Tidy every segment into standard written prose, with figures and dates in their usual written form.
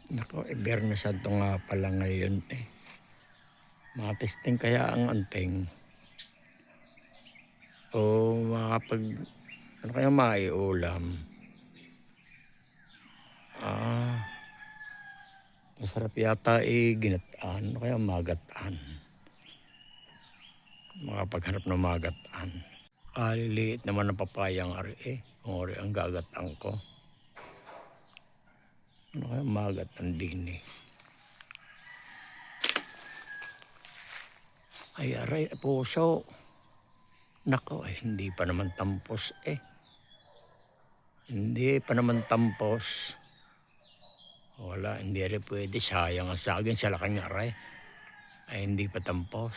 Nako, Biyernes Santo nga pala ngayon eh. Matesting kaya ang anting. O makapag, ano kaya maiulam? Masarap yata ginataan. Ano kaya magataan? Makapaghanap ng magataan. Kaliliit naman ng papayang ari eh. Kung ari ang gagatang ko. Ano kaya magataan din eh. Ay aray, puso. Nako, hindi pa naman tampos eh. Hindi pa naman tampos. Wala, hindi rin pwede. Sayang ang sa akin, sa laking aray. Ay hindi pa tampos.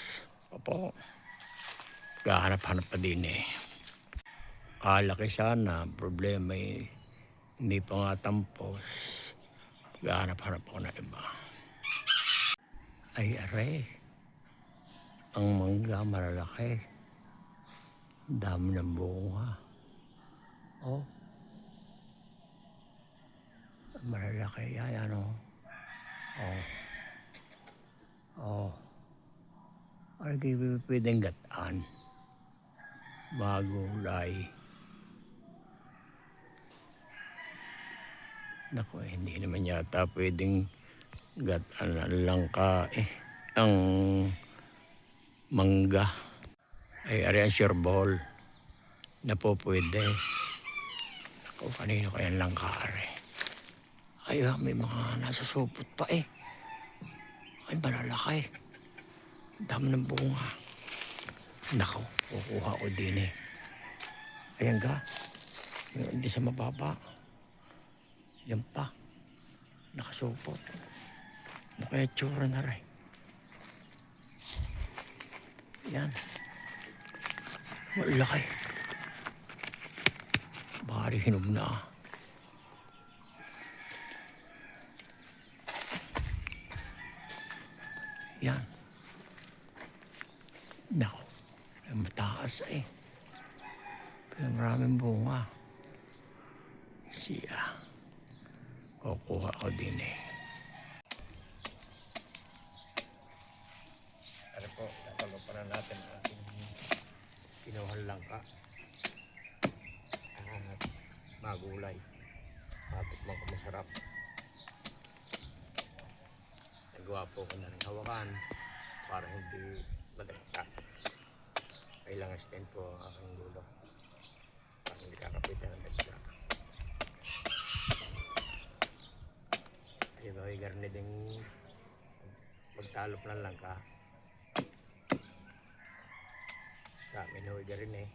Opo, gahanap-hanap pa din eh. Kalaki sana, problema eh. Hindi pa nga tampos. Gahanap-hanap ako na iba. Ay aray, ang mangga malalaki. Dami ng bunga. Oh, malalaki yan ano. Oh. Oh. Ay di pwedeng gataan. Magulay. Naku, hindi naman yata pwedeng gataan lang ka eh. Ang mangga ay ari ang sureball na po pwede. Naku, kanino kaya lang ka ari. Ay may mga nasa supot pa eh. Ay malalaki. Dami ng bunga. Naku, kukuha ko din eh. Ayan ka. Meron din sa mababa. Yan pa. Nakasupot. Ano kaya tsura na rin. Yan. Malaki. Bari hinog na. Yan. Naku. Mataas eh. Pero maraming bunga. Siya. Kukuha ko din eh. Ano po, natalo pa na natin ang ating kinuhang langka. At magulay. Matikman ko masarap. Nagawa po ko na rin hawakan para hindi madagta. Kailangan stand po ang aking dulo. Para hindi kakapitan ng dagta. Ay ba, garni din magtalop ng langka. Sa amin huwag rin eh.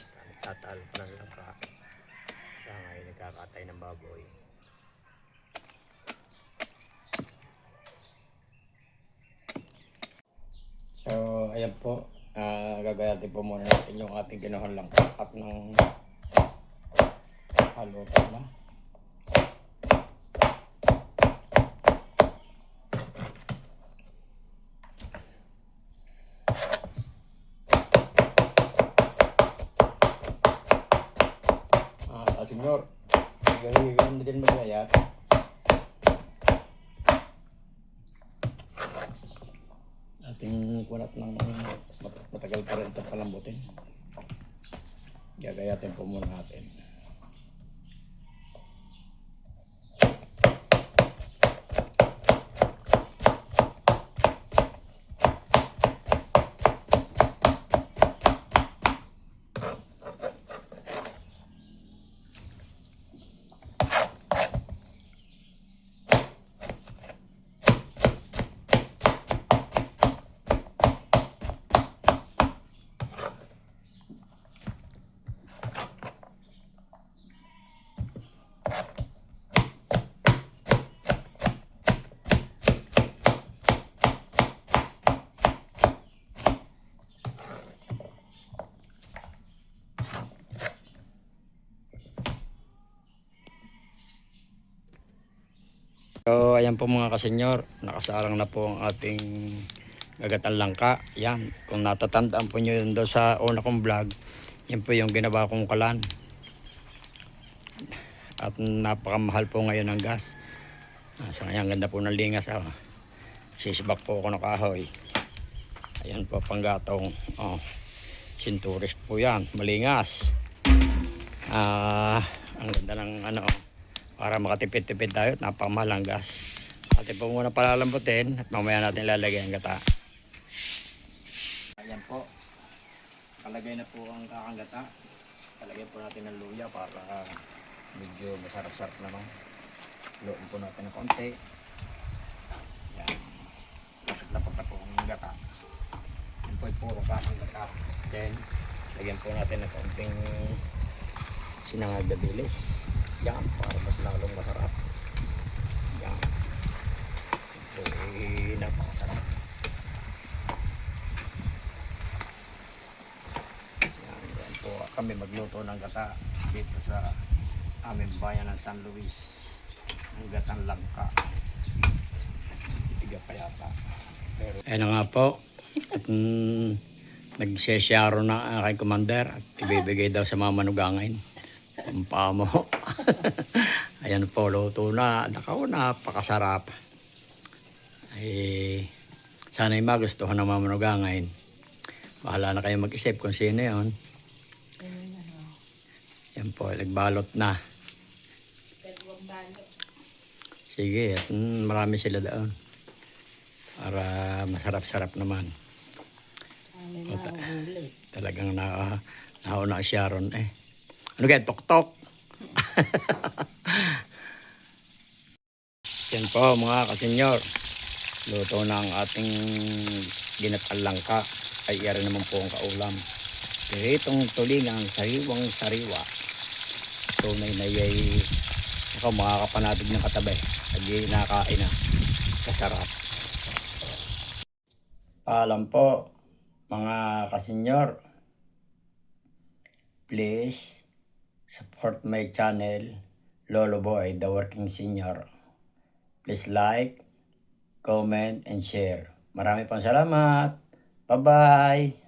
Nagtatalop ng langka. Sa ngayon nagkakatay ng baboy. So ayan po. Gagayatin po muna natin yung ating kinuhang langka at ng haluto na. Senyor, gawin na din magayat. Ating kulat ng matagal pa rin itong palambutin. Gagayatin po muna natin. So ayan po mga kasenyor, nakasalang na po ang ating gagatang langka. Yan, kung natatandaan po nyo yun daw sa una kong vlog, yan po yung ginawa kong kalan. At napakamahal po ngayon ng gas. Sa kanya, ang ganda po ng lingas. Sisibak po ako ng kahoy. Ayan po, panggatong. Sinturis po yan, malingas. Ang ganda ng para makatipid-tipid tayo at napakamahal ang gas. Atin po muna palalambutin at mamaya natin lalagay ang gata. Ayan po, kalagay na po ang kakang-gata. Kalagay po natin ng luya para medyo masarap-sarap naman. Luin po natin ng konti. Yan. Lapot na po ang gata. Yan po ay puro kakang-gata. Then, lagyan po natin ng konting sinangag na bilis. Yan, para mas lalong masarap. Yan. Ito ay napakasarap. Yan po kami magluto ng gata dito sa aming bayan ng San Luis. Ang gatang langka. Itiga pa yata. Ayan na nga po. At nagsesharo na kay Commander at ibibigay daw sa mga manugangain. Ang pamo. Ayan po, luto na. Napakasarap. Sana'y magustuhan ng mga manugangain. Bahala na kayo mag-isip kung sino yun. Yan po, nagbalot na. Sige, at marami sila doon. Para masarap-sarap naman. Talagang nauna si Sharon eh. Ano kaya? Tok-tok. Yan po mga kasenyor. Luto na ang ating ginatang langka. Ay iya rin naman po ang kaulam. Itong tulingang sariwang sariwa. Tunay na yay makakapanatid ng katabi. Hindi nakain na. Kasarap. Paalam po mga kasenyor. Please support my channel, Lolo Boy, the Working Senior. Please like, comment, and share. Marami pang salamat. Bye-bye!